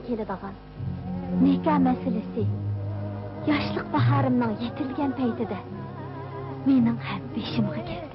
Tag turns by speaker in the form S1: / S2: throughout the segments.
S1: keladigan nikah meselesi yaşlıq baharımның yetirilgan paytida mening ham beshimga keldi.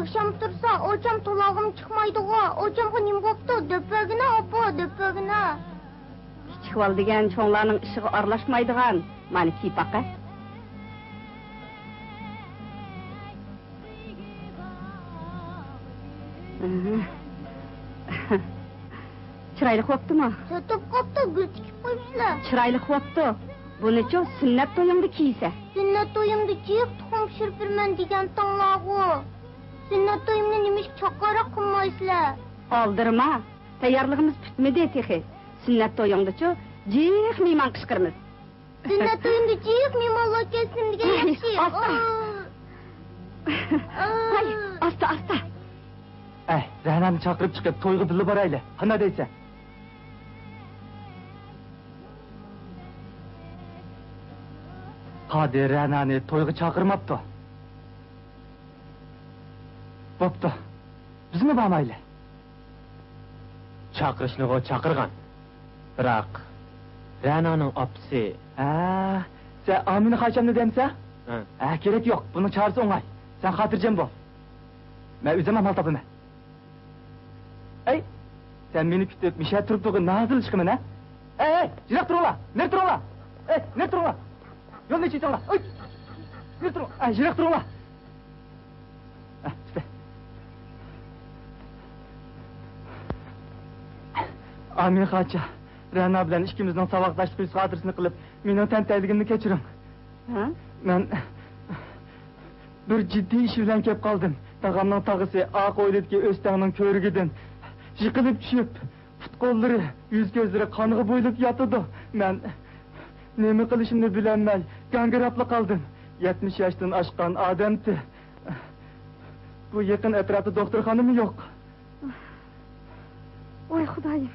S2: Akşam tursa, hocam tulağım çıkmaydı o. Hocamga nim boptu? Döpögüne opo, döpögüne.
S3: Kichik bol degan cho'nglarning ishiga aralashmaydigan. Mani kiyib baqa. Chiroyli bo'ptimi?
S2: Sotib qopti, gul tikib qo'yibsizlar.
S3: Chiroyli bo'pti. Buni-chi sunnat to'yimda kiysa.
S2: Sunnat to'yimda kiyib tuxum pishiribman degan tonlag'u. Sunnat to'yimni nima chaqara qilmaysizlar?
S3: Oldirma. Tayyorligimiz bitmadi tehi. Sunnat to'yingda-chi jiq mehmon qishqirmiz.
S2: Sunnat to'yimda jiq mehmonlar kelsin degan yaxshi.
S3: Asta, asta.
S4: Ra'nani chaqirib chiqib to'yga birga boraylik. Qana deysan? Qodir Ra'nani to'yga chaqirmabdi. Bo'pti. Bizmi bormayli?
S5: Chaqirishni o chaqirgan. Biroq Ra'naning opsi,
S4: sen Amina Xachamni demsa? Kerak yo'q. Buni chorasi o'ng'ay. Sen xotirjam bo'l. Ben üzemem mal tapımı. Ey, sen beni kütüp mişe turuptuğun nazıl çıkımın ha? Ey, jirak durun la, ne durun la? Ey, ne durun la? Yol ne çiğsen la? Ey, ne durun? Ey, jirak durun la. İşte. Amin Xaça, Rəna bilen ikimizden savaqdaşlık yüz xatırsını kılıp, menin tenteyligimni keçirin.
S3: Ha?
S4: Ben bir ciddi iş bilen kep kaldım. Tağamның tağısı ak oyladı ki Öztağ'ın körgüdün. Yıkılıp düşüp, put kolları, yüz gözleri kanığı boyulup yatıdı. Ben nemi kılışımını bilenmey, gangıraplı kaldım. 70 yaştan aşkan adamdı. Bu yakın etrafta doktorxana mı yok?
S3: Oy Xudayım.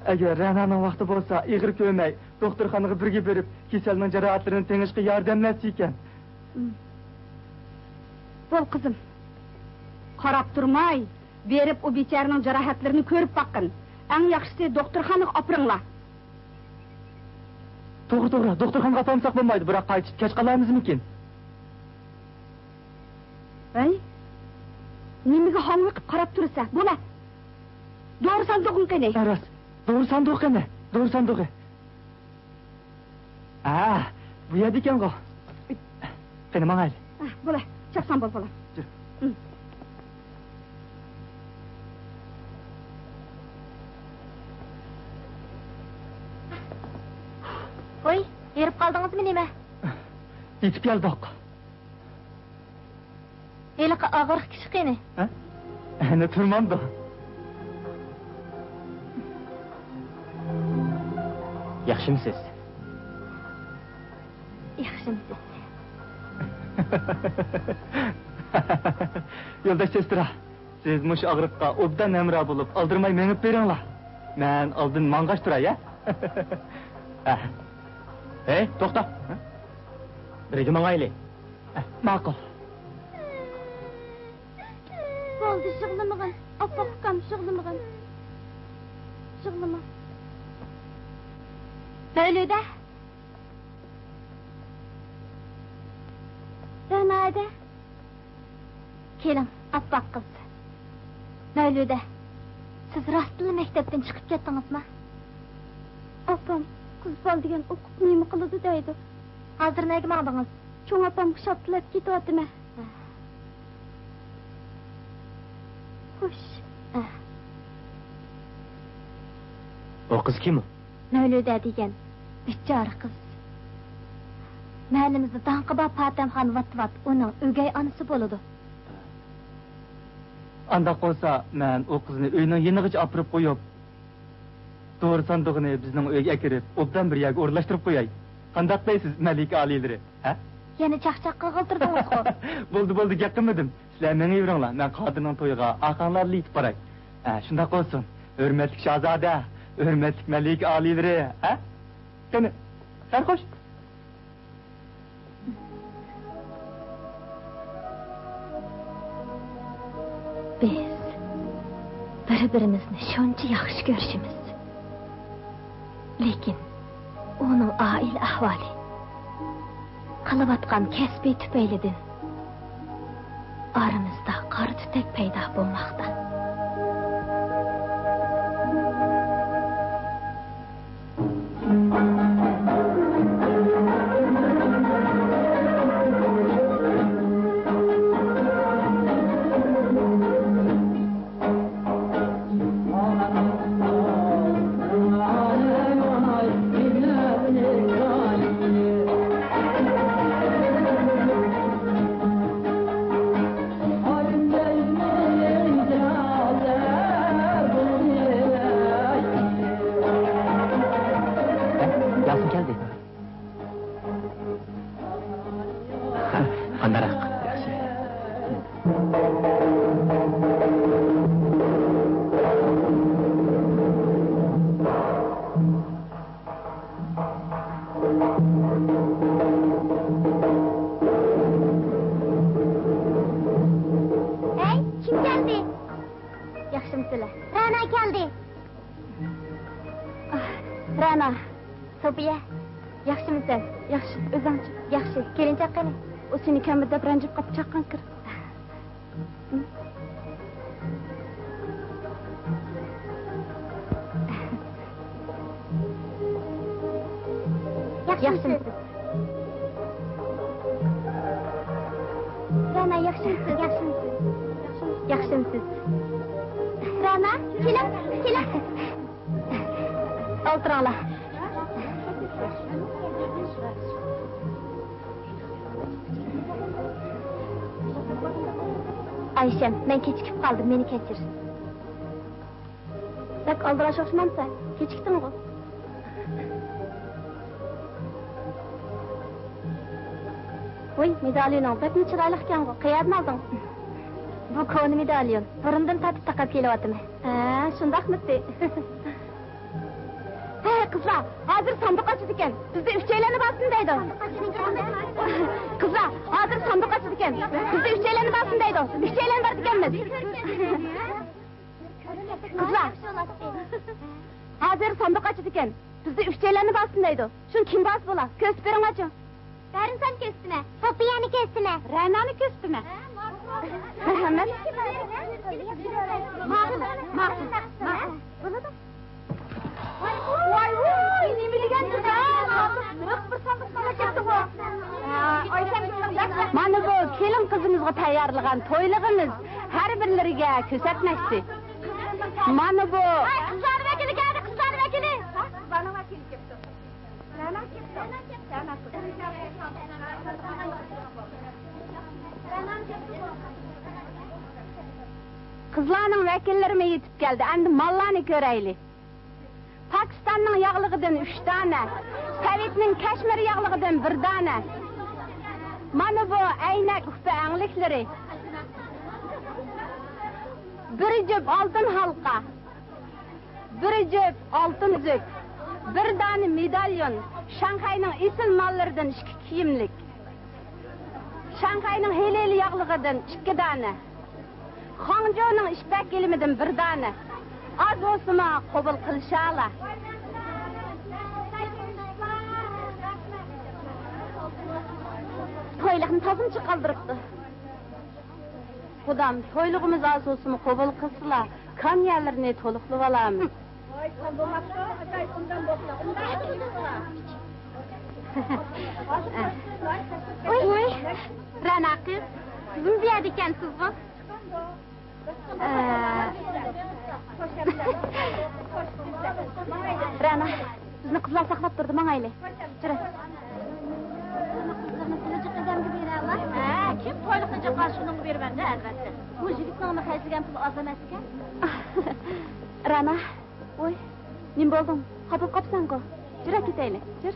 S4: Eğer Rəna'nın vakti bolsa, iğir köymey, doktorxanaga birge berip, keselinin cerahatlarını teňişki yardamlatsa eken.
S3: Bol kızım. Qarap durmay, berip o beçarının cerahatlarını körüp bakın. En yaxşısı doktorxanaga apırыңlar.
S4: Doğru, doktorxanaga atamsak bolmaydı, biroq qaytışıp keç qalamız mıkin?
S3: Ay, nemege hamı qarap dursa, bola. Doğru sandıqın qene.
S4: Aras, doğru sandığı qene, doğru sandığı. Bu yerdə ekan go. Qene mağaylı.
S3: Bola, çaksan bol bola.
S2: Oy, erip kaldınız mı neme?
S4: Yetip geldik.
S2: Eli ağır kişi kene.
S4: Ne turmandı.
S5: Yaxshimisiz?
S2: Yaxshimisiz.
S4: Yoldaş sestra, siz muş ağrıqqa obdan emra bulup aldırmay menip beringlar. Men aldın mangaş turay, ya?
S5: Hey, to'xta. Birga mangayli.
S4: Ma'qul.
S2: Bo'ldi, shig'limag'in. Oppoqqam shig'limag'in. Shig'lima. Mavluda. Ra'noda. Keling, oppoq qiz. Mavluda. Siz rostli maktabdan chiqib ketdingizmi?
S1: Opam, kız bal degan o'qib nima qiladi deydi.
S2: Hozir nega maqdingiz?
S1: Cho'ng opam shotlab ketyaptimi? Xo'sh.
S5: O qiz kim?
S2: Mavluda degan bichora qiz. Mahallimizda Danqaba Patamxon vat uning o'gay onasi bo'ladi.
S4: Andaq olsa, men o qizni uyning yenigicha apirib qo'yib, doğru sandığını bizning uyga akirib, obdan bir yerga o'rlashtirib qo'yay. Qandaq deysiz, Malika aliyleri, ha?
S2: Yana chaqchaq qilg'iltirdingiz-ku.
S4: Bo'ldi, gap qilmadim. Sizlar meni yuringlar, men qodirning to'yiga aqanlarni yetib boray. Shundaq olsun. Hurmatli shahzoda, hurmatli Malika aliyleri, ha? Qani, sarxosh.
S2: Biz bir-birimizni shuncha yaxshi ko'rishimiz. Lekin onun oila ahvoli, qilayotgan kasbiy tufaylidan aramizda qora tutak paydo bo'lmoqda.
S5: Yasin keldi. Qandaroq? Yaxshi.
S2: Hey, kim geldi? Yaxshimisilar? Ra'no keldi. Ra'no, Sofiya, yaxshimisan? Yaxshi, o'zing yaxshi. Kelinchak qani?
S3: O seni kemide birinci kapı çakkan kır.
S2: Yaxşımsız. Rana, yaxşımsız. Yaxşımsız. Rana, kelim.
S3: Oturala.
S2: Ayşem, ben keçikip kaldım, beni keçir.
S3: Bak aldıraş oxşamamsa, kechikding go. Voy, medalyoning pek chiroyli ekan go. Qayerdan olding?
S2: Bu konu medalyon. Burundan tatib taqab kelyaptım.
S3: Ha, shundaqmidi. Hey qizlar, hozir sandiq ochdi ekan. Bizda uchaylarni bassin deydi. Qizlar, hozir sandiq ochdi ekan. Bizda uchaylarni bassin deydi. Uchaylarni ber ekanmiz. Qizlar, hozir sandiq ochdi ekan. Bizda uchaylarni bassin deydi. Shuni kim bas bo'la? Ko'rsatib beringlarchi.
S2: Berin sen kestime. Sofiyani kestime.
S3: Ranani ko'rsatdimi? Marhamat.
S2: Bunu da.
S3: Voy, nima bilgansiz? Bir sandiq ketdi bu. Mana bu kelin qizimizga tayyorlagan to'ylig'imiz har birlariga ko'rsatmoqchi. Mana bu
S2: Kızlar vekili geldi, kızlar vekili.
S3: Bana vakil kepti. Rana kepti. Qizlarning vakillarime yetib keldi. Endi mallarni ko'raylik. Pakistanning yog'lig'idan 3 dona, Sovetning Kashmir yog'lig'idan 1 dona. Mana bu aynak upa angliklari. Bir jup oltin halqa, bir jup oltin uzuk, bir dona medalyon, Shanxayning esil mollaridan 2 kiyimlik, Shanxayning heleli yog'lig'idan 2 dona, Hangzhouning ishbak ilimidan 1 dona. Az bo'lsa qabul qilishala. To'yliqni tozimchi qoldiribdi. Xudam, to'ylig'imiz az bo'lsa qabul qilsalar, kamyalarni to'liqlab olamiz.
S2: Oy, Rana kız. Sizin bir yerdə ekansiz-mi?
S3: Rana, bizni qizlar saqlab turdi, mangayli. Jira.
S2: Kim to'yliqni jiqqan shuni bermanda albatta. Bu yigitning nima qaysigan pul oz emas ekan?
S3: Rana, voy, nim bo'lding? Qopib qopsan-ku. Jira ketaylik. Jir.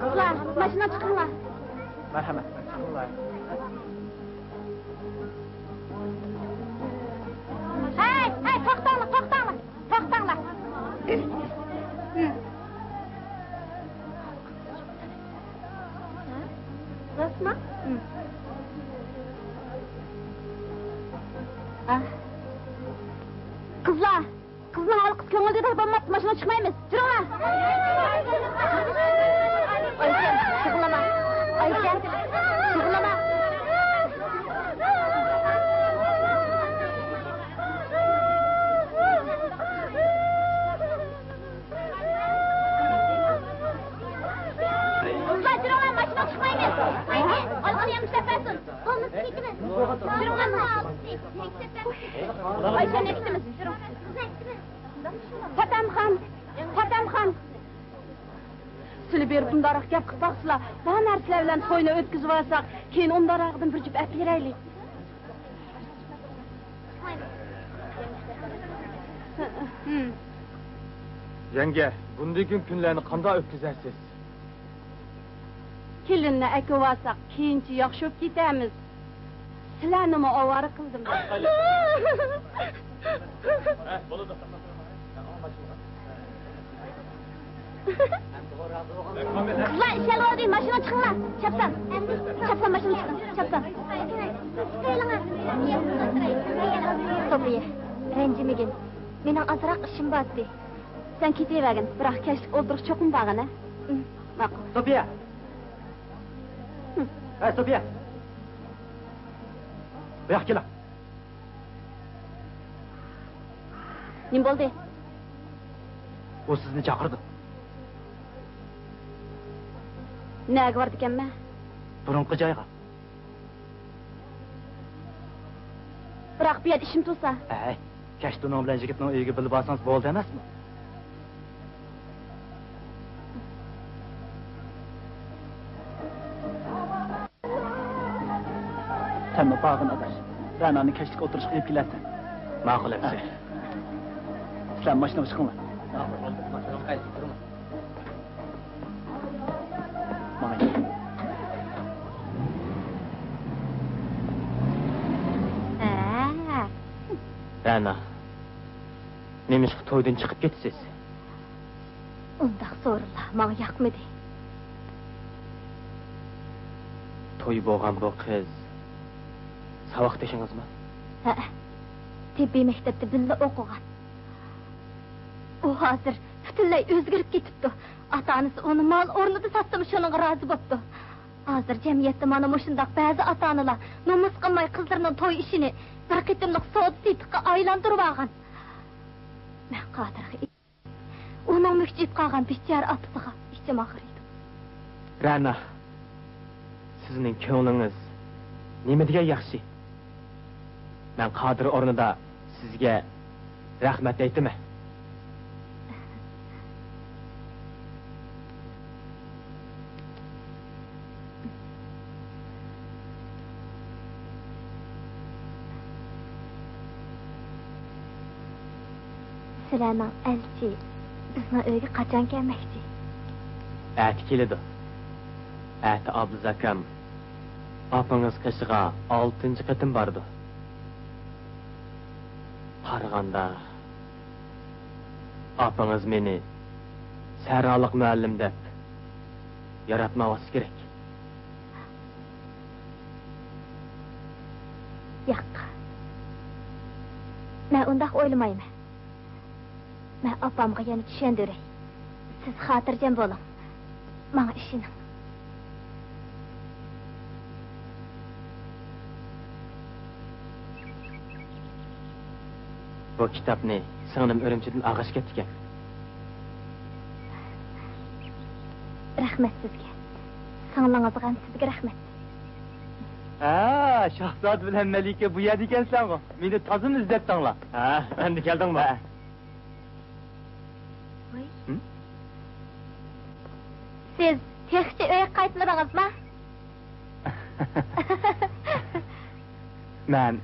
S3: Qizlar, mashina chiqinglar.
S5: Marhamat.
S3: Hey, to'xtanglar. Rostmi? Qizlar, qizning olqiz ko'ngilda bo'lmabdi, mashina chiqmaymiz. Juringlar. Ayşem, sig'lama. Ayşem, sig'lama.
S2: Kızlar juringlar, mashina chiqmaymiz. Olqini ham ishlapasin. Qo'lni tikimiz. Juringlar.
S3: Ayşem ekitimiz. Patamxon. Sizlar berib undaroq gap qilib baqsizlar. Bu narsalar bilan to'yni o'tkazib olsak, keyin undarog'idan bir jup olib beraylik.
S5: Yenge, bunday günlerini qanday o'tkazasiz?
S3: Kelinni akib olsak, keyinchi yaxshi bo'lib ketamiz. Sizlarni nima ovora qildim?
S5: Bo'ladi.
S1: Kızlar işe oldu, maşına çıkın lan. Çapsan. Çapsan maşına çıkın. Çapsan. Sofiye, rencimigin. Menin azırak işim battı. Sen ketivergin, bırak keşlik olduruk çok mu bağın, ha? Makul.
S4: Sofiya! Hey Sofiya! Bırak gel.
S1: Ne oldu?
S4: O sizni çağırdı.
S1: Neye vardı emme?
S4: Burunqi joyga.
S1: Bırak bir yer işim tutsa.
S4: Hey, kechda uning bilan yigitning uyiga bilib olsangiz bo'ldi emasmi?
S6: Sen mi bağın adaş? Rana'nı keşlik oturuş kıyıp gilersen.
S4: Ma'qul endi.
S6: Sen maşına çıkın lan. Bana gel.
S5: Rana, nemiş toydan chiqib ketasiz?
S1: Undaq so'rla, bana yakmadı.
S5: Toy bo'lgan bu qiz saboqdashingizmi?
S1: Ha, tibbiy maktabda birga o'qigan. O hozir butunlay o'zgarib ketibdi. Ota-onasi uni mol o'rnida satdim, shunga rozi bo'pti. Hozir jamiyatda mana shundoq ba'zi ota-onalar nomus qilmay qizlarining to'y ishini bir qitimliq savdo setiqqa aylantirib olgan. Men qodirga uning mukjib qolgan bichar otasiga ichim og'riydi.
S5: Rana, sizning ko'nglingiz nima degan yaxshi? Men Qodir o'rnida sizga rahmat aytaman.
S1: Sizlarning elchi bizning uyga qachon kelmoqchi?
S5: Ati keladi. Ati Abduz akam opangiz qishiga 6-chi qatim bordi. Qaraganda opangiz meni saroliq muallim deb yaratmawas kerak.
S1: Yo'q. Men undaq o'ylamayman. Men opamga yana tushundiray. Siz xotirjam bo'ling. Menga ishoning.
S5: Bu kitobni singlim Urumchidan og'ish ketgan.
S1: Rahmat sizga. Singlingizga ham sizga rahmat.
S4: Ha, Shahzod bilan Malika bu yerda ekansan-ku. Meni tozim izlatdinglar.
S5: Ha, endi keldingmi?
S1: Voy. Siz texchi uyga qaytmadingizmi?
S4: Men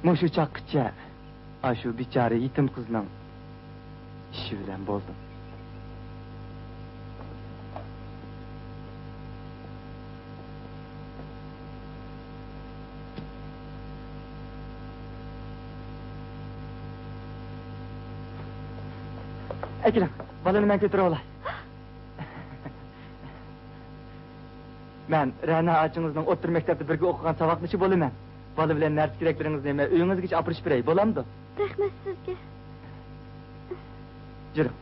S4: mushu chaqqicha shu bichora yetim qizning ishi bilan bo'ldim. Akram, balani men ko'tara olay. Men Rana achingizni o'tir maktabda birga o'qigan saboqdoshi bo'laman. Bola bilan narsa keraklaringizni men uyingizgacha olib beray, bo'lamdi?
S1: Rahmat sizga.
S4: Juring.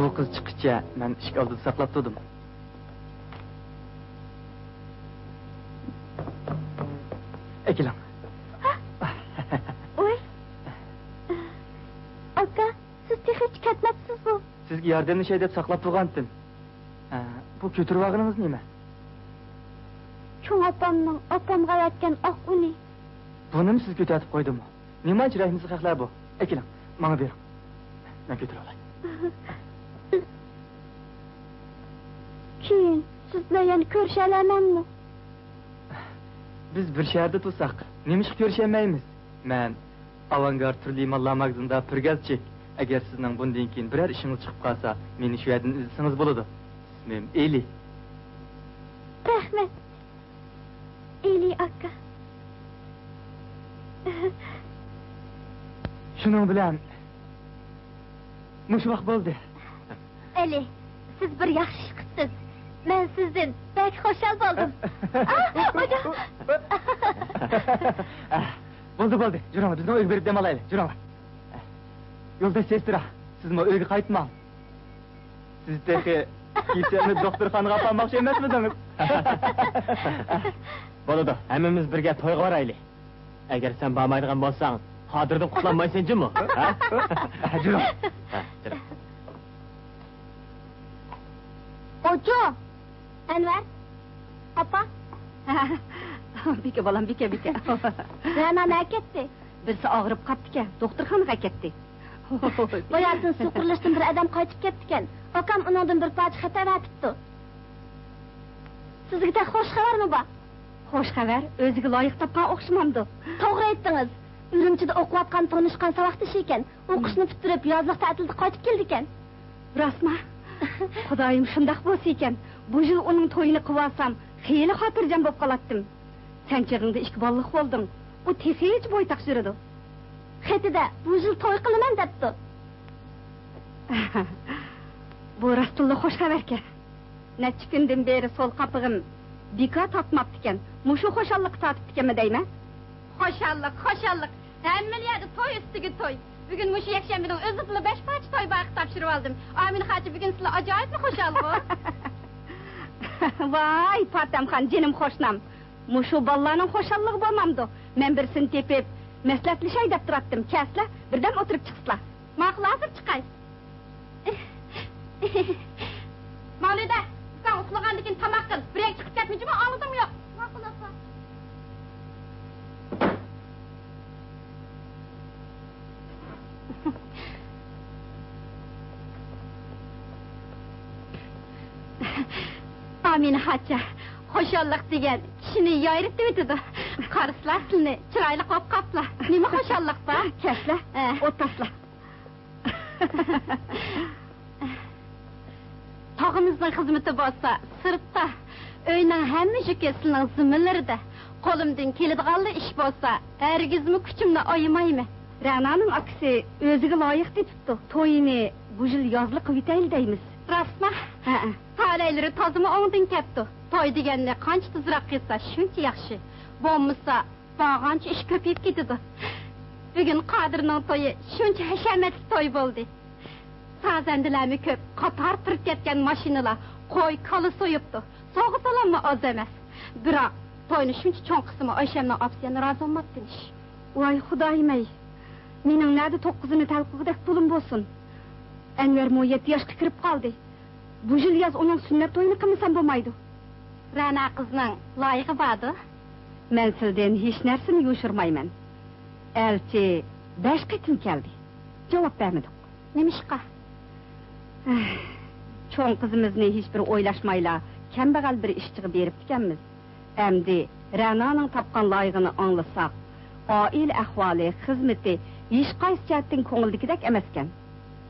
S4: U qiz chiqishcha men eshik oldida saqlab turdim. Akram.
S1: Oy. Aka, siz texchi ketmabsiz-ku.
S4: Sizga yordamni shay deb saqlab turgandim. Bu ko'tirib olganingiz nima?
S1: Cho'ng opamga aytgan oq uni.
S4: Buni siz ko'tarib qo'ydimmi? Nima chiroyingizni haqlar bu? Akram, menga bering. Men ko'tara olay.
S1: Keyin siz bilan yana ko'rishalarmanmi?
S4: Biz bir shaharda tursak, nima ish ko'rishamaymiz? Men avangard turli mallar magazinde purgazchik. Agar sizning bundan keyin biror ishingiz chiqib qolsa, meni shu yerdan izlasangiz bo'ladi. İsmim Eli.
S1: Rahmat. Eli aka.
S4: Şunun bilen muşvaq bo'ldi.
S1: Ali, siz bir yaxshi ish qilsiz. Men sizdan bek xushal bo'ldim. Hocam.
S4: Bo'ldi. Jurama, bizni uyga berib dam olaylik. Jurama. Yo'lda sestra, siz mo uyga qaytmang. Siz teki Kiselni doktorxonaga aparmoqchi emasmidingiz?
S5: Bo'ladi, hammamiz birga to'yga boraylik. Agar sen bormaydigan bo'lsang, Qodirdan qutlanmaysan-jimi?
S4: Juro.
S5: Juro.
S2: Ojo, Anvar, opa.
S3: Bike bolam, bike.
S2: Rana ne ketdi?
S3: Birisi og'rib qapti-kan, doktorxonaga ketdi.
S2: Boyardan suv qurilishdan bir adam qaytib ketdi-kan. Akam undan bir parcha xabar aytibdi. Sizga de xo'sh xabarmi bor?
S3: Xo'sh xabar, o'ziga loyiq topgan o'xshamamdi.
S2: To'g'ri aytdingiz. Urumchida o'qiyotgan tanishgan savaqtish ekan. O'qishni bitirib, yozliq ta'tilda qaytib keldi ekan.
S3: Rostmi? Xudoyim shundoq bo'lsa ekan, bu yil uning to'yini qilib olsam, xeyli xotirjam bo'lib qolatdim. Sen chig'ingda 2 bolliq bo'lding. U texich bo'ytaq yuradi.
S2: Xetida bu yil to'y qilaman debdi.
S3: Bu rostilla xo'sh xabarga. Necha kundan beri sol qapig'im bika topmabdi ekan. Mushu xo'shalliq tatib ekanmi deyman?
S1: Xo'shalliq. Hamma yerda to'y ustiga to'y. Bugun mushu yakshanbaning o'zi bilan 5 parcha to'y bag'i topshirib oldim. Amin xo'ja bugun sizlar ajoyib xo'shalliq.
S3: Voy, Fatamxon, jinim xo'shnam. Mushu bolalarning xo'shalligi bo'lmamdi. Men birsini tepib, maslahatlashay deb turatdim. Kaslar birdan o'tirib chiqsizlar.
S1: Ma'qul, hozir chiqay. Mavlida, sen uxlagandan keyin tamoq qil. Birga chiqib ketmaychimi? Oldim yo'q. Ma'qul opa. Amin xo'ja, xo'shalliq degan kishini yoyritib o'tadi. Qarislar tilni chiroyli qilib qaplar. Nima xo'shalliqda?
S3: Kaslar, o'taslar.
S1: Tog'imizning xizmati bo'lsa, sirtda, uyning hamma juki sizning zimmalarida. Qo'limdan keladiganli ish bo'lsa, hargizmi kuchimni oyimayman.
S3: Ra'noning akasi o'ziga loyiq debdi. To'yini bu yil yozli qilib yetayli deymiz.
S1: Rostmi? Talaylari tozimi o'ngdan ketdi. To'y deganni qancha tezroq qilsa, shuncha yaxshi. Bo'lmasa, bag'ancha ish ko'payib ketadi. Bugun Qodirning to'yi shuncha hashamatli to'y bo'ldi. Sazandilarmi ko'p, qator turib ketgan mashinalar qo'y kola so'yibdi. Sog'i salommi oz emas. Biroq to'yni shuncha cho'ng qismi Oyshamning opsiyani rozi bo'lmabdinish.
S3: Voy xudoyim-ey. Mening nada 9-ni talqig'idek pulim bo'lsin. Anvar mo 7 yoshga kirib qoldi. Bu yil yoz uning sunnat to'yini qilmasam bo'lmaydi.
S1: Ra'no qizning loyiqi bordi.
S3: Men sizdan hech narsani yo'shirmayman. Elchi 5 qitim keldi. Javob bermadi.
S1: Nima ishqa?
S3: Cho'ng qizimizni hech bir o'ylashmayla kambag'al bir ishchiga berib ekanmiz. Endi Ra'noning topgan loyig'ini anglasak, oila ahvoli, xizmati hech qaysi jihatdan ko'ngildagidek emas ekan.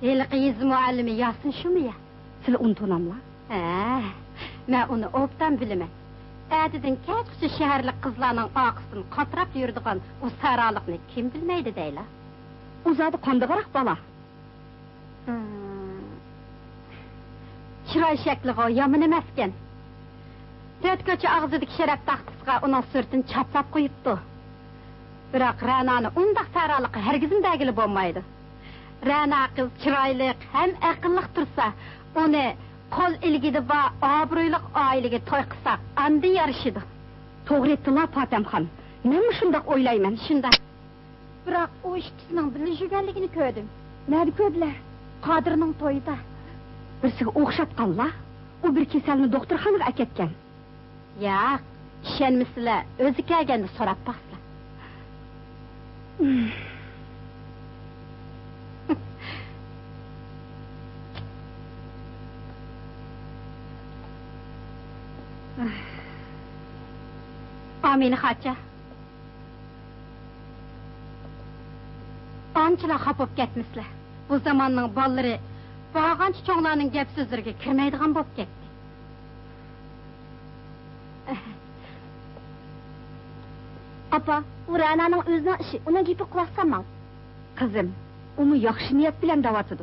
S1: Yilqi yiz muallimi Yasin shumi ya?
S3: Sizlar unutolmamlar?
S1: Men uni obdan bilaman. Adidan kechqurun shaharlik qizlarning oqisini qatrab yuradigan u saraliqni kim bilmaydi deyla?
S3: Uzadi qandoqroq bola?
S1: Chiroy shakliga yomon emas ekan. To'tko'cha og'zidagi sharaf taxtasiga uning surtini chaplab qo'yibdi. Biroq Ra'noni undaq saraliqi hargizim dagili bo'lmaydi. Ra'no qiz chiroyli ham aqlliq tursa, uni qo'l ilgida va obro'li oilaga to'y qilsak, andi yarishidi.
S3: To'g'ri aytdilar Fatamxon. Men shundoq o'ylayman,
S1: shundoq. Biroq u ikkisining birlashganligini ko'rdim.
S3: Nima ko'rdilar?
S1: Qodirning to'yida.
S3: Birsiga o'xshatganlar. U bir kasalni doktorxonaga aketgan.
S1: Yo'q, ishonmisizlar, o'zi kelganda so'rab baqsizlar. Amin xo'ja. Anchalar xafa ketmisizlar. Bu zamonning bolalari bag'ancha cho'nglarning gap so'zlariga kirmaydigan bo'lib ketdi.
S2: Opa, u Ra'noning o'zining ishi, uni gapi quloq solmang.
S3: Kızım, onu yaxşı niyet bilen davatıdı.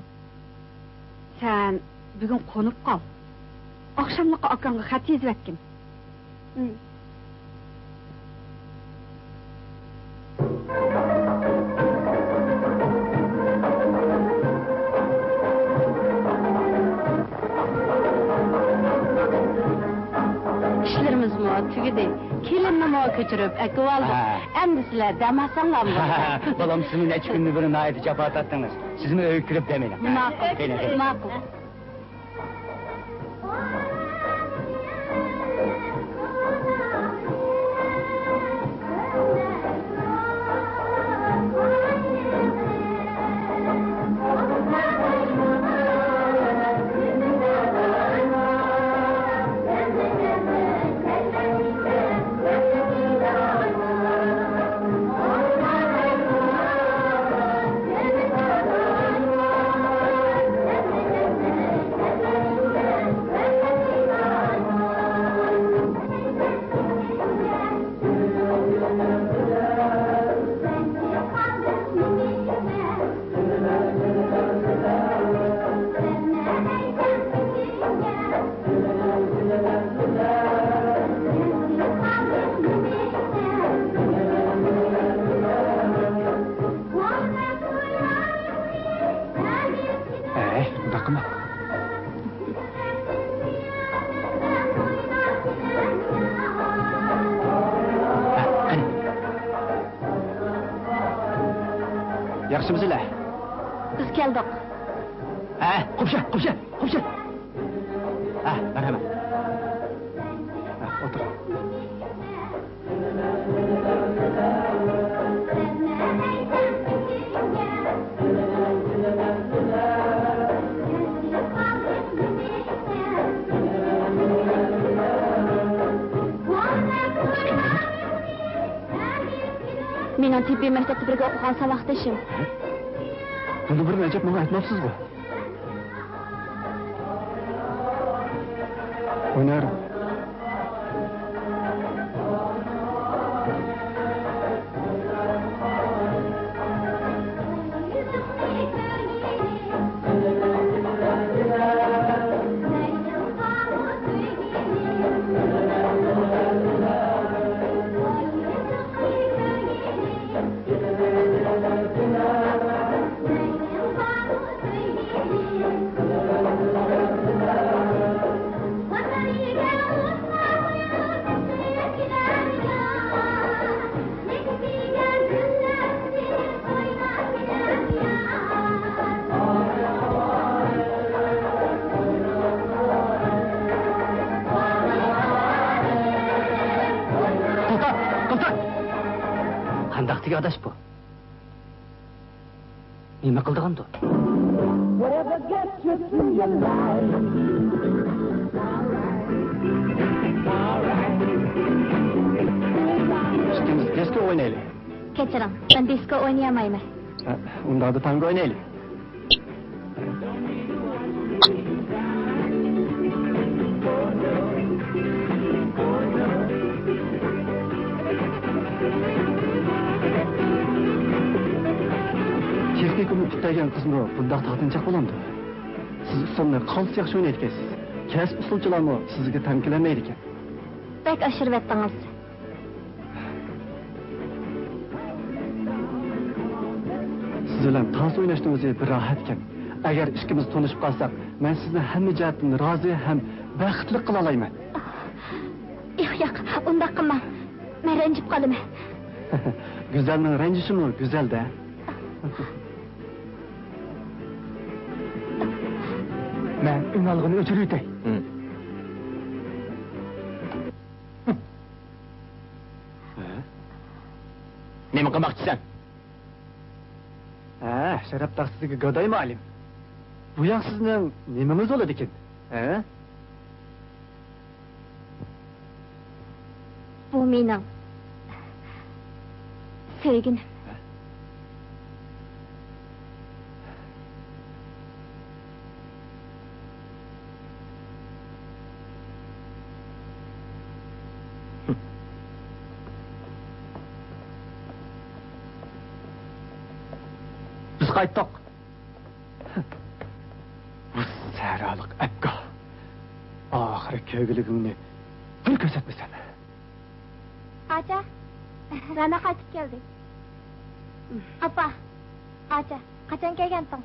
S3: Sen bugün konup kal. Akşamlık akanga xat yazıp etkin. İşlerimiz mi tügüdü? Kelinni mi köçürüp ekip aldık?
S6: Ha.
S3: Endi sizler demasanlar mı?
S6: Balam sizin neç gününü birine ait cevap attınız. Siz mi öykürüp demeyin.
S3: Makul, makul.
S6: Bakma. Hani? Yaxshimisilar?
S1: Biz keldik.
S6: Qo'psha. Marhamat. O'tir.
S1: Mening tibbiy maktabda birga o'qigan saboqdoshim.
S6: Buni bir najab menga aytmabsiz-ku. O'ynar. Qandaqdagi adash bu? Nima qildigandu? İkimiz disko oynayalım.
S1: Kechiring, men disko o'ynayamayman.
S6: Unda da tango oynayalım. Texnikumni putlagan qizni bundaq taqtinchaq bo'lamdi. Siz usulni qaltis yaxshi o'ynaydi ekansiz. Kasb usulchilarmi sizga tankilanmaydi ekan.
S1: Bek oshirib etdingiz.
S6: Siz bilan tansi o'ynashning o'zi bir rohat ekan. Agar ikkimiz tanishib qolsak, men sizni hamma jihatdan rozi ham baxtli qila olaman.
S1: Yo'q, unda qilma. Men ranjib qolaman.
S6: Go'zalning ranjishimi go'zalda.
S4: Men ünalgını öçürüytey.
S5: Nima qilmoqchisan?
S6: Sharaf taqsizga go'day ma'lum. Bu yoq sizning nimangiz bo'ladi ekan?
S1: Bu mening sevgilim.
S4: qaytdiq.
S6: Bu saralık Abga. Ahire köygülüğünü bir gözetmesen.
S1: Acha, Rana qaytib keldi. Apa, Acha, qachon kelgansan?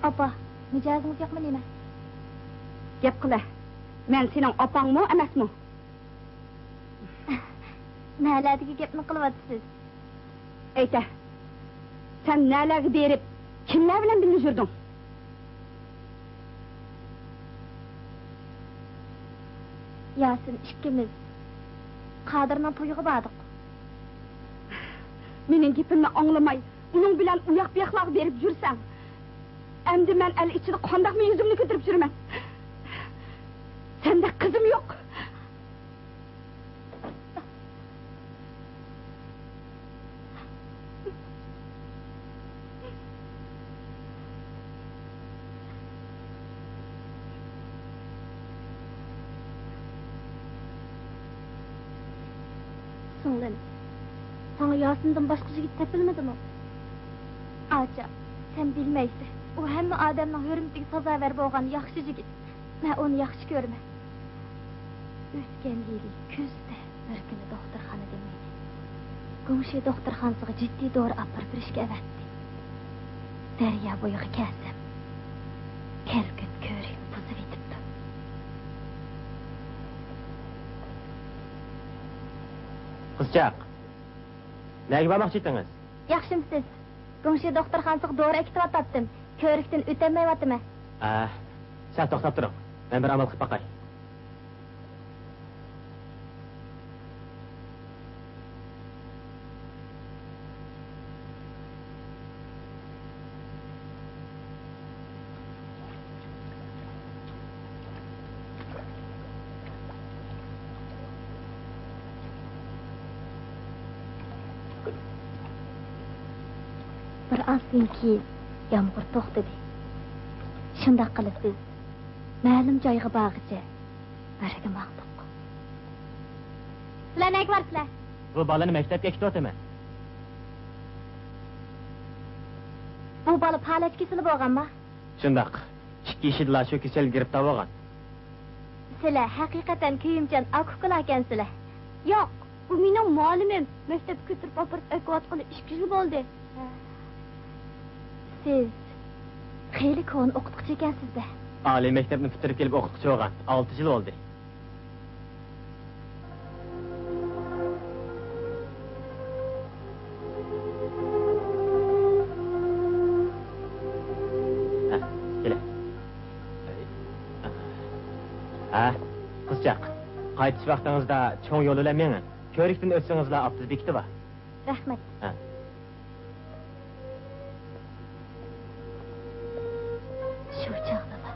S1: Apa, mijozing yo'qmi nima?
S3: Gap qila. Men sening opangmi, emasmi?
S1: Naladagi gapni qilyapsiz.
S3: Ayta. Sen nalarga berib, kimlar bilan birga yurding?
S1: Yasin ikkimiz Qadirning to'yiga bordik.
S3: Mening gapimni anglamay, uning bilan uyoq-buyoqlar berib yursang, endi men el ichida qandaqmi yuzimni ko'tarib yuraman? Senda qizim yo'q.
S1: Singlim, sana Yasin'dan başka yigit tepilmedimi? Acha, sen bilmeysin. O hamma odamning hurmatiga sazovar bo'lgan yaxshi yigit. Men uni yaxshi ko'raman. O'tgan yili kuzda bir kuni doktorxonada meni Qo'shni doktorxonasiga jiddiy dori olib berishga avatdi. Daryo bo'yiga kelsam, kelkut ko'ring buzib etibdi.
S5: Qizchaq, nega bormoqchi edingiz?
S1: Yaxshimisiz? Qo'shni doktorxonasiga dori ekitib ko'rikdan o'tamayaptimi?
S5: Sen to'xtab turing. Men bir amal qilib boqay.
S1: Bir azdan keyin yomg'ir to'xtadi. Shunday qilib biz ma'lum joyga borg'icha birga maqdiq. Sizlar nega borsizlar?
S5: Bu bolani maktabga kitotaman.
S1: Bu bola palach kesilib bo'lganmi?
S5: Shundaq. Ikki ishidlar shu kasal giribtor bo'lgan.
S1: Sizlar haqiqatan kuyimchan akukalar ekansizlar.
S2: Yo'q, bu mening muallimim. Maktabga ko'tirib olib o'qiyotgani 2 yil bo'ldi.
S1: Siz xeyli ko'n o'qituvchi ekansiz-da.
S5: Oliy maktabni bitirib kelib o'qituvchi bo'lgan. 6 yil bo'ldi. Qizchaq, qaytish vaqtingizda cho'ng yo'l bilan meni ko'rikdan o'tsangizlar optiz bekiti bor.
S1: Rahmat. Shu chog'da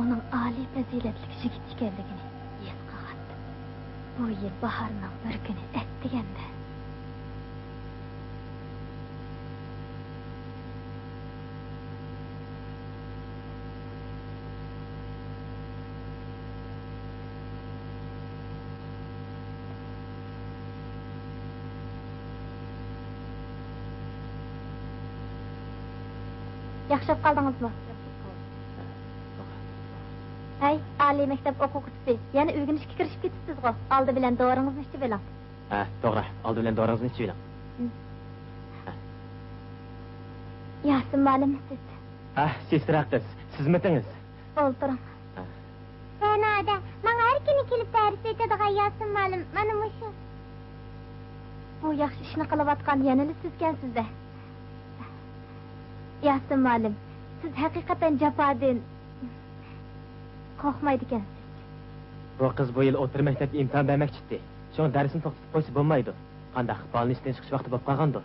S1: uning oliy fazilatli yigit ekanligini his qilgandim. Bu yil bahorning bir kuni aytganda yaxshib qoldingizmi? Hey, oliy maktab o'quvchisi, yana o'rganishga kirishib ketibsiz-ku. Oldi bilan doringizni ichib oling.
S5: To'g'ri. Oldi bilan doringizni ichib oling.
S1: Yasin muallimsiz.
S5: Sestiraqsiz. Sizmitingiz?
S1: O'ltiring.
S2: Sanada, men har kuni kelib dars aytadigan Yasin muallim, mana mushu.
S1: Bu yaxshi ishni qilayotgan yanili sizkansizda. Yasin muallim, siz haqiqatan jafodan qo'rqmaydi ekansiz.
S5: Bu qiz bu yil o'tir maktabga imtihon bermoqchi edi. Shuni darsini to'xtatib qo'ysa bo'lmaydi. Qandaq balnisdan chiqish vaqti bo'lib qolgandi.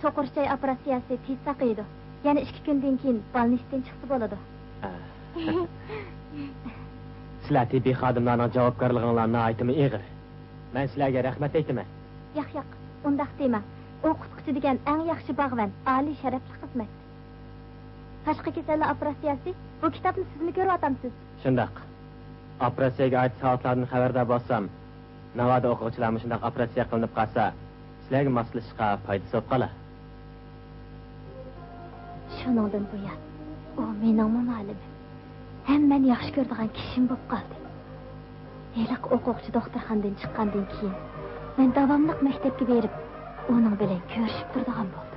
S1: So'qirchay operatsiyasi tez saqiydi. Yana 2 kundan keyin balnisdan chiqsa bo'ladi.
S5: Sizlar tibbiy xodimlarning javobgarliginglarni aytimi ig'ir. Men sizlarga rahmat aytaman.
S1: Yo'q, undaq dema. O'qituvchi degan eng yaxshi bag'van, oliy sharafli xizmat. Tashqi kasallar operatsiyasi, bu kitobni sizmi ko'ryapsiz?
S5: Shundaq. Operatsiyaga oid soatlardan xabardor bo'lsam, Navoda o'quvchilarga shunday operatsiya qilinib qolsa, sizlarga moslashishga foydasi bo'lib qolar.
S1: Shuningdan buyon u mening muallimim. Ham men yaxshi ko'radigan kishim bo'lib qoldi. Eliq o'quvchi doktorxonadan chiqqandan keyin men davomli maktabga berib, uning bilan ko'rishib turadigan bo'ldim.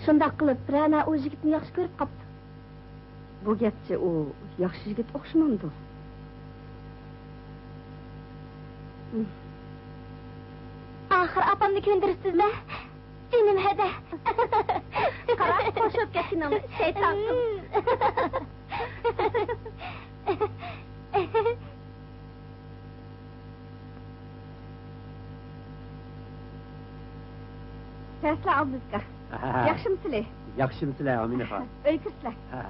S1: Shunday qilib, Rana o yigitni yaxshi ko'rib qopti.
S3: Bu gapchi u yaxshi yigit o'xshamamdi.
S1: Axir opamni ko'ndirsizlar. Jinim hada. Qara, qo'shib ketding, shayton. Tasla abizga. Yaxshimisiz?
S6: Yaxshimisiz, Aminaxon.
S1: O'ykisizlar.
S6: Ha.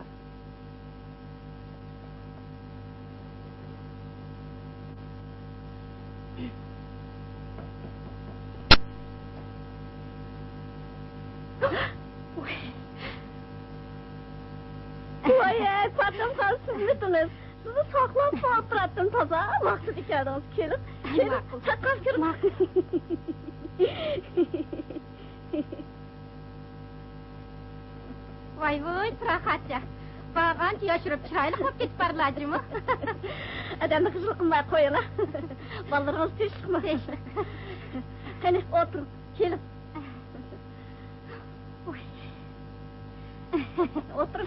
S3: Voy, patam qalsizmisiniz? Sizni saqlab qoldiratdim toza. Vaqtida keldingiz, kelib. Chaqab kirib.
S1: Voy, rahatcha. Bag'ancha yoshirib chiroyli qilib ketib barlajimi?
S3: Adamni qizil qilmay qo'yinglar. Bolalarimiz tinchlikmi? Qani o'tir, kelib. O'tir.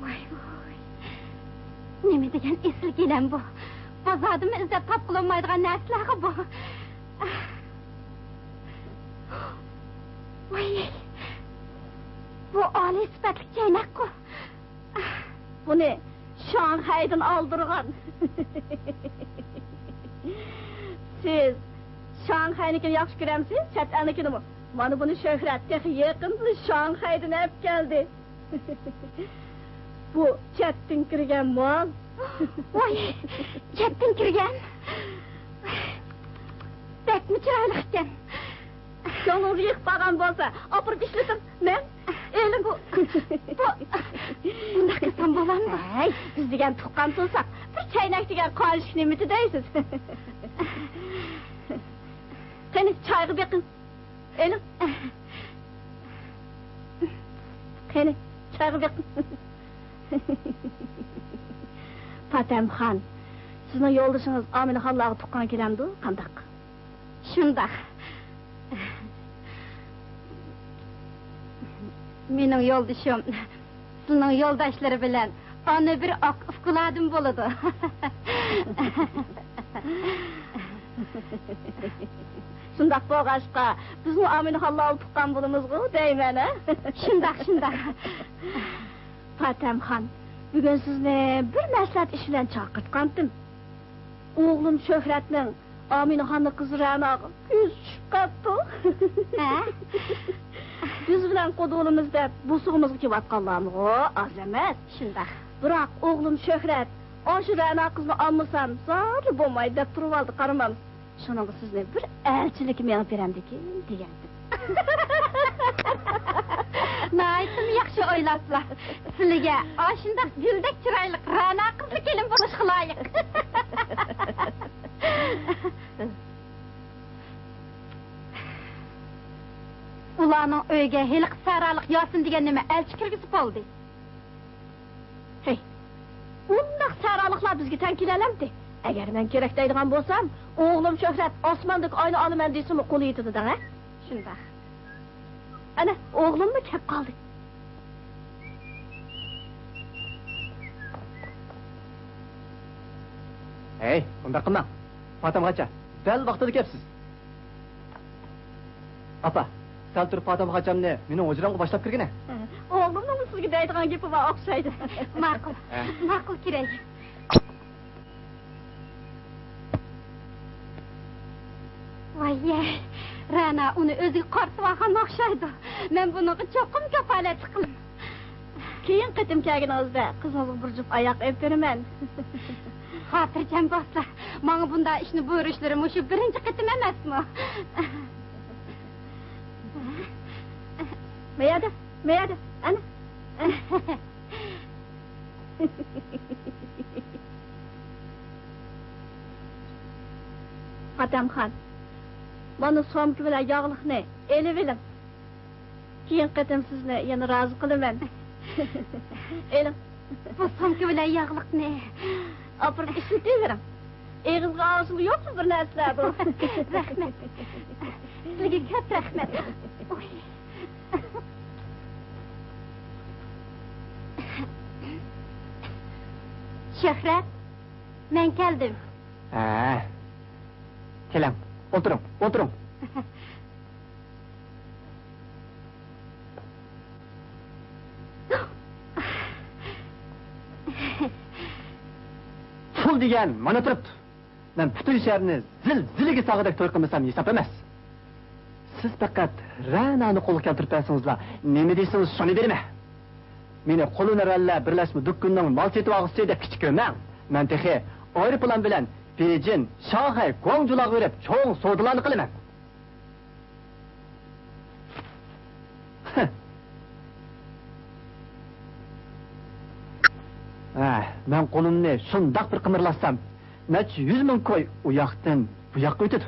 S1: Voy. Nima degan esil kelam bu? Bozorda izlab topqilolmaydigan narsalar bu. Voy. Bu oliy sifatli chaynak-ku.
S3: Buni Shanghaydan oldirgan. Siz Shanghaynikini yaxshi ko'ramsiz, chet elnikini? Mana buni Shuhrat texi yaqinda Shanghaydan olib keldi. Bu chetdan kirgan mol.
S1: Voy, chetdan kirgan. Bekmi chiroyli ekan.
S3: Yo'lni yiqpagan bo'lsa, opirib ishlatim. Men elim bu.
S1: Bunda qilsam bo'ladimi?
S3: Ay, biz degan tuqqan bo'lsak, bir chaynak degan qolish nimati deysiz. Qani choyga beqin. Elim. Qani choyga beqin. Fatamxon, sizning yo'ldoshingiz Aminaxonlarga tuqqan kelamdi, qandaq?
S1: Shundaq. Mening yo'ldoshim sizning yo'ldoshlari bilan ana bir oq ifkuladim bo'ladi.
S3: Shundaq bo'lg'ashqa, bizni Aminaxonlarga tuqqan bo'lamiz-ku, deyman, ha?
S1: Shundaq.
S3: Fatamxon, bugun sizni bir maslahat ish bilan chaqirtgandim. O'g'lim Shuhratning Aminaxonning qizi Ra'noga ko'z tushib qoldi.
S1: Ha?
S3: Biz bilan qo'dolimizda bu suvimizga kelayotganlarmi? Az emas.
S1: Shundaq.
S3: Biroq o'g'lim Shuhrat, o'sha Ra'no qizni olmasam, zori bo'lmaydi deb turib oldi, qaramamiz. Shuning sizni bir elchilik menga beramdiki, degandim.
S1: Naytim yaxshi o'ylabsizlar. Sizlarga shunday guldek chiroyli Ra'no qizni kelin bo'lish xiloyiq. Ularning uyga heliq saraliq yosin degan nima elchi kirgizib oldi.
S3: Hey, undaq saraliqlar bizga tan kelalamdi. Agar men kerak deydigan bo'lsam, o'g'lim Shuhrat osmondagi oyni olaman desam, qo'li yetadi-da, ha?
S1: Shundaq.
S3: Ana, o'g'limmi kelib qoldi.
S6: Hey, unda qilma. Fatamxoncha, dal vaqtida kelibsiz. Apa, sal turib Fatamxonchamni mening hujramga boshlab kirgina.
S3: O'g'limning sizga deydigan gapi va o'xshaydi.
S1: Ma'qul kerak. Voy, Ra'no uni o'ziga qartib olgan o'xshaydi. Men buni cho'qim kafolat qilaman.
S3: Keyin qitim kelganingizda qizingizga bir juft oyoq öptürmen.
S1: Xotirjam bo'lsa, menga bunday ishni buyurishlari mushu birinchi qitim emasmi?
S3: Mayada, ana. Atamxon, mana somki bilan yog'liqni elib elim. Keyin qitim sizni yana rozi qilaman. Elim.
S1: Bu somki bilan yog'liqni
S3: Apırıp işletiverim. Eğizga ağzılı yok mu bir narsalar bu?
S1: Rahmet. Sizga ko'p rahmat. Shuhrat, men keldim.
S6: Kelam, o'tiring. Pul degan mana turibdi. Men butun sharni zil-ziliga sag'idek to'y qilmasam hisob emas. Siz faqat Ranani qo'lga keltirib bersangizlar, nima deysiz shuni berma. Meni qo'lini ralla birlashma do'konning mol setib olg'isi deb kichikman. Men texi aeroplan bilan Beijing, Shanghai, Guangzhouga berib, cho'ng savdolarni qilaman. Men qo'limni shundoq bir qimirlasam, necha 100 ming qo'y u yoqdan bu yoqqa o'tadi.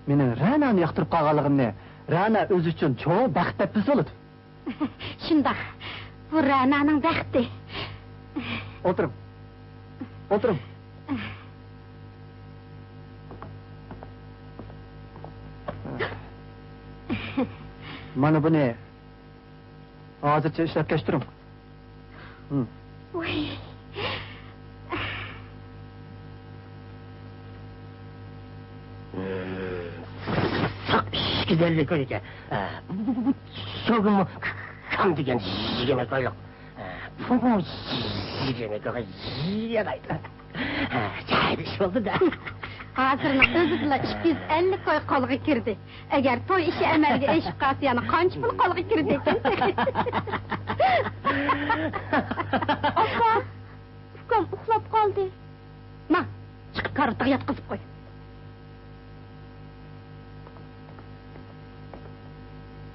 S6: Meni Ranani yoqtirib qolganligimni Rana o'zi uchun cho'ng baxt deb bilsa bo'ladi.
S1: Shundoq. Bu Rananing baxti.
S6: O'tiring. Mana buni hozircha ishlab kashtiring.
S1: Uy.
S5: Güzellik öyle. Soğuk mu? Kam diyen yemek yok. Bu yemek yok. Yiyemeydi. Çaydı iş oldu da.
S1: Hozirning o'zida 250 qo'y qo'lga kirdi. Agar to'y ishi amalga eshib qolsa, yana qancha pul qo'lga kirdi ekan?
S2: Opa, ukam uxlab qoldi.
S1: Ma, chiqib karavotga yotqizib qo'y.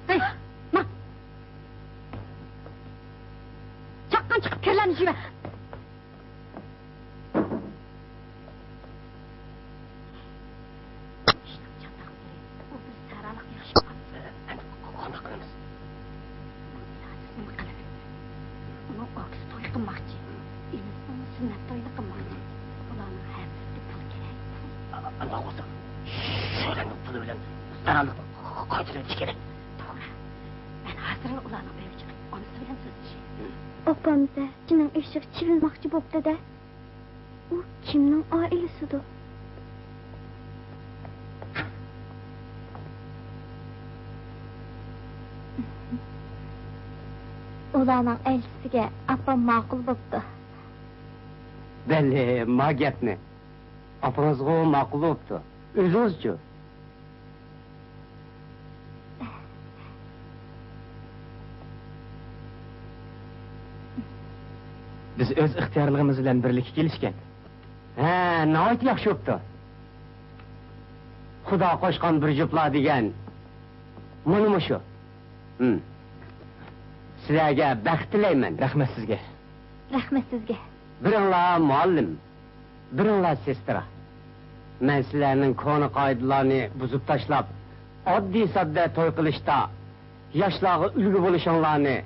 S1: Hey, ma. Chaqqan chiqib kirlarni jiva.
S2: Opamza jining eshik chivilmoqchi bo'pti-da. U kimning oilasidir?
S1: Ularning elchisiga apam ma'qul bo'pti.
S5: Belli, ma gapni. Apangizga ma'qul bo'pti. O'zingizchi. Biz öz ixtiyorligimiz bilan birlikka kelishgan. Nihoyat yaxshi bo'pti. Xudo qo'shgan bir juftlar degan. Mana shu. Sizlarga baxt tilayman. Rahmat sizga.
S1: Rahmat sizga.
S5: Biringlar muallim, biringlar sestra. Men sizlarning qonun qoidalarini buzib tashlab, oddiy sodda to'y qilishda yoshlarga ulgu bo'lishinglarni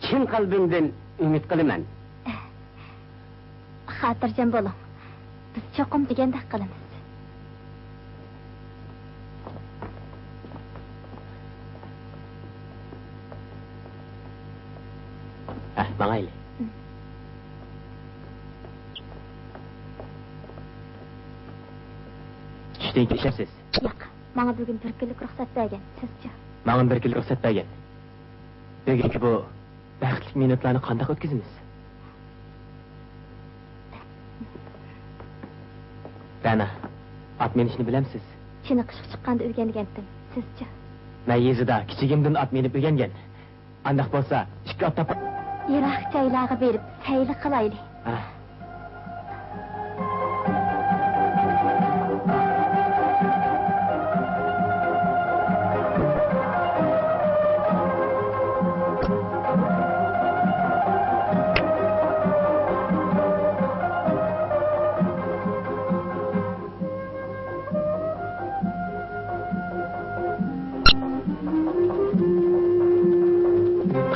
S5: chin qalbimdan umid qilaman.
S1: Xotirjam bo'ling. Biz cho'qim degandek qilamiz.
S5: Mangayli. Tushdan keyin ishlaysiz.
S1: Yo'q, menga bugun bir kunlik ruxsat bergan. Sizchi?
S5: Menga bir kunlik ruxsat bergan. Bugungi bu baxtli minutlarni qanday o'tkazamiz? Rana, at minishni bilamsiz?
S1: Chiniqish chiqqanda o'rgangandim. Sizchi?
S5: Men yezida kichigimdan at minib o'rgangan. Andaq bo'lsa, 2 ot topib
S1: Yiroq joylarga berib sayli qilayli.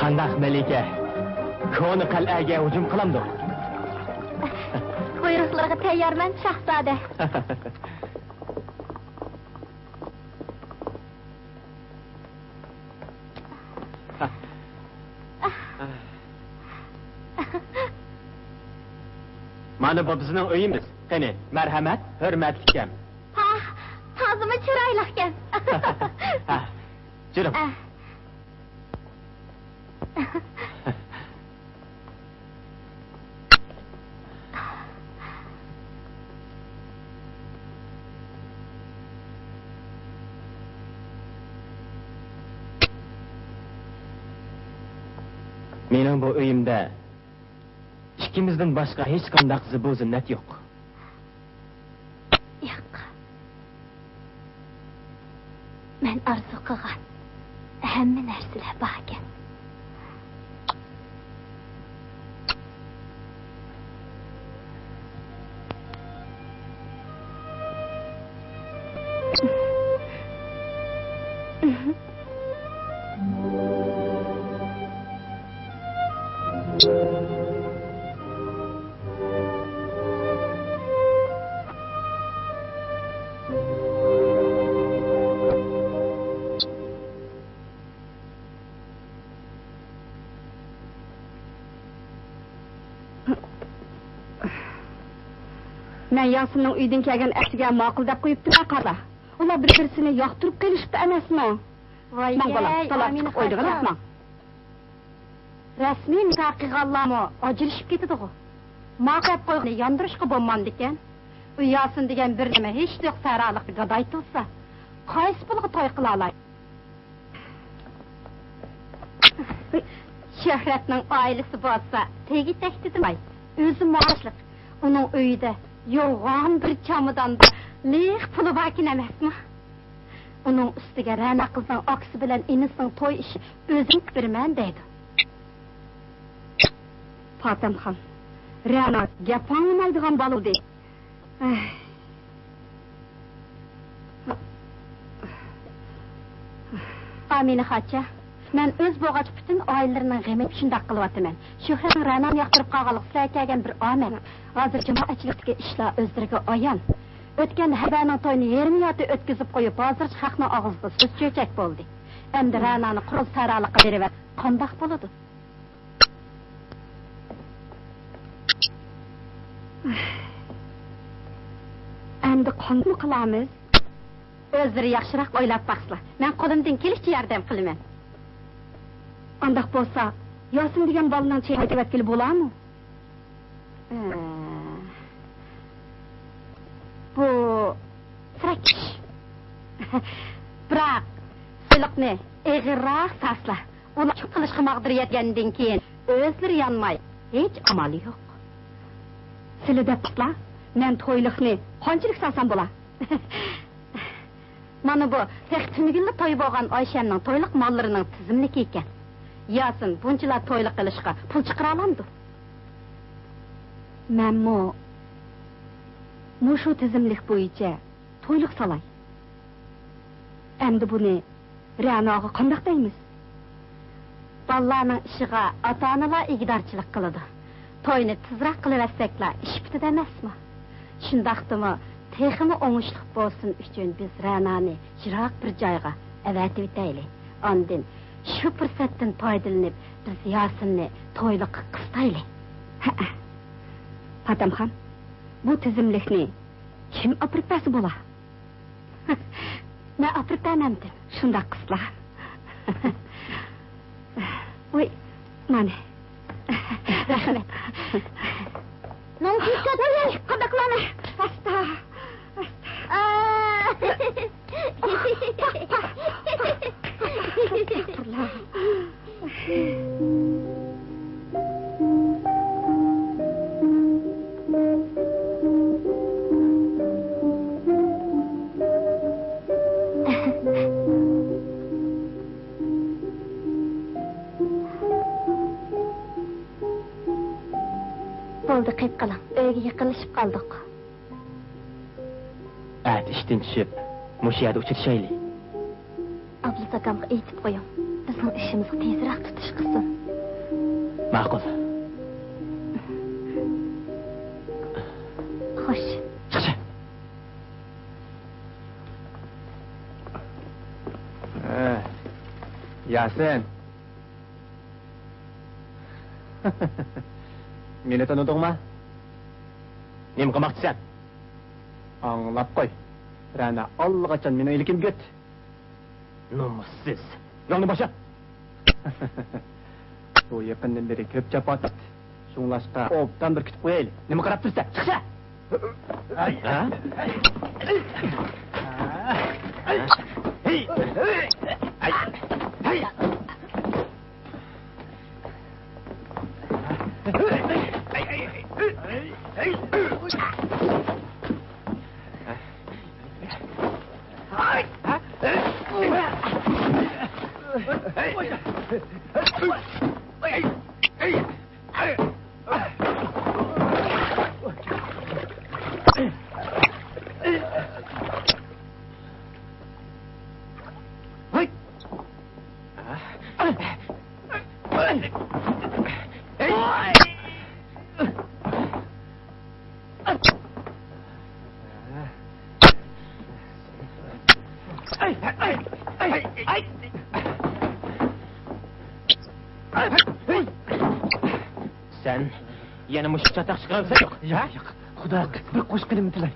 S6: Qandaq Malika, ko'ni qal'aga hujum qilamdi.
S1: Buyruqlarga tayyorman, shahzoda.
S6: Mana bu bizning uyimiz. Qani, marhamat, hurmatlikam.
S1: Ha, tozimi chiroyli ekan.
S6: Ha, jurim. Mening bu uyimda ikkimizdan boshqa hech qanday zibu-zinnat yo'q.
S1: Yo'q. Men arzu qilgan hamma narsalar bor ekan.
S3: Men Yasinning uydan kelgan asiga ma'qul deb qo'yibdi qala. Ular bir-birini yoqtirib kelishibdi emasmi?
S1: Voy,
S3: talab chiqib o'ydigan emasmi? Rasmiy nikoh qilganlarmi ajrashib ketadi-ku. Ma'qul qo'yni yondirishga bo'lmandi ekan. U Yasin degan bir nima hech yo'q saraliq gadoy tursa, qaysi pulga to'y qila oladi? Shuhratning oilasi bo'lsa, tegi tahdidimay, o'zi muashliq. Uning uyida yo'g'on bir chamadonda lex puli bakin emasmi? Uning ustiga Ra'no qizning oksi bilan inisining to'y ishi o'zim qilman deydi. Fatimxon, Ra'no gap anglamaydigan bo'ldi. Amina xocha, men o'z bo'g'ach butun oilalarining g'amini shunday qilyapman. Shuhrat Ra'noni yoqtirib qolganlik kelgan bir omad. Hozir jamoatchilikdagi ishlar o'zlariga ayon. O'tgan Habaning to'yini yarim yo'lda o'tkazib qo'yib, hozir haqning og'zida so'z cho'chak bo'ldi. Endi Ra'noni qurol saraliqqa berib, qandoq bo'ladi? Endi qanday qilamiz? O'zlari yaxshiroq o'ylab baqsizlar. Men qo'limdan kelishicha yordam qilaman. Andaq bo'lsa, Yasin degan bolaning chayni tavakkil bo'ladimi? Bu sirakish. Biroq siliqni eg'irroq tasla. Uni qilishga maqdir yetgandan keyin o'zlari yonmay, hech amali yo'q. Sizlar debsizlar, men to'yliqni qanchalik salsam bo'la? Mana bu texnikilla to'y bo'lgan Oyshamning to'yliq mollarining tizimligi ekan. Yasin bunchalar to'yliq qilishga pul chiqara olamdi. Menmi mushu tizimlik bo'yicha to'yliq solay. Endi buni Ra'noga qanday deymiz? Bolalarning ishiga ota-onalar igdorchilik qiladi. To'yni tezroq qilaversaklar ish bitadi emasmi? Shundaqdimi, texmi o'ngishli bo'lsin uchun biz Ra'noni yiroq bir joyga avatib etaylik. Ondan shu fursatdan foydalanib biz Yasinni to'yliqqa qistaylik. Fatimxon, bu tizimlikni kim opritasi bo'la? Men opritanamdim, shunda qislar. Voy, mana. Rahmat.
S2: Non dikkat
S3: Voy, qadaqlana. Asta.
S1: Bo'ldi, qayt qaling. Uyga yaqinlashib qoldik.
S6: ishdan tushib, mush yerda uchrashaylik.
S1: Abla akamga aytib qo'ying. Bizning ishimizni tezroq tutish qilsin.
S6: Ma'qul.
S1: Xo'sh.
S6: Chiqchi. Yasin. Meni tanıdыңmы? Nем qilmoqchisan? Anglab qo'y. Rana allaqachon meni ilkim ket. Nomussiz. Yo'lni boshla. Bu yaqindan beri ko'p chapat. Shunglashqa obdan bir kutib qo'yaylik. Nima qarab tursan? Chiqsa. Ha? Sen yana mushuk chatoq chiqarsan yo'q. Yo'q. Xudo bir qo'shqinim tilay.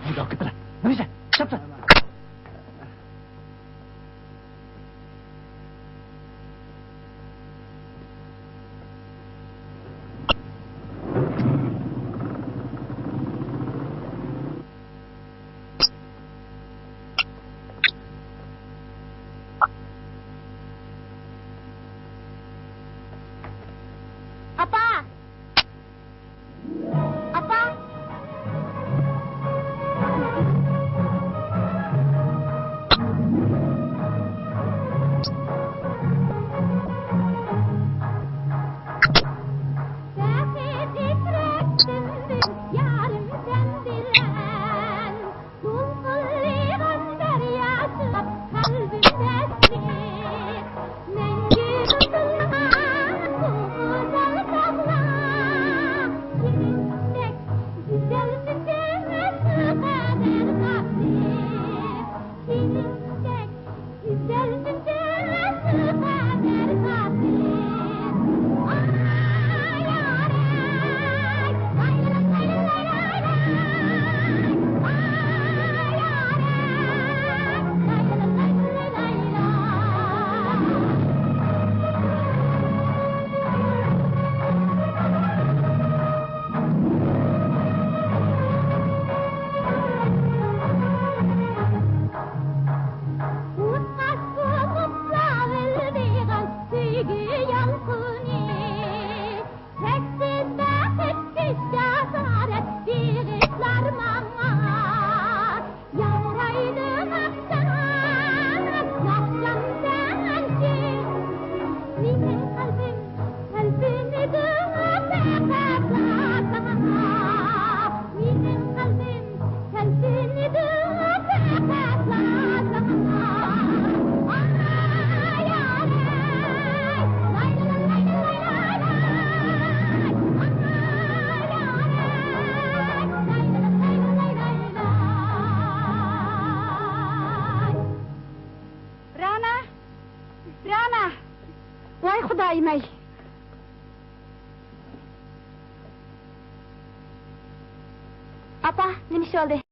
S6: Xudo qilib. Nima? Chapsa.
S3: Voy xudoyim-ey.
S1: Apa, nima ish oldi?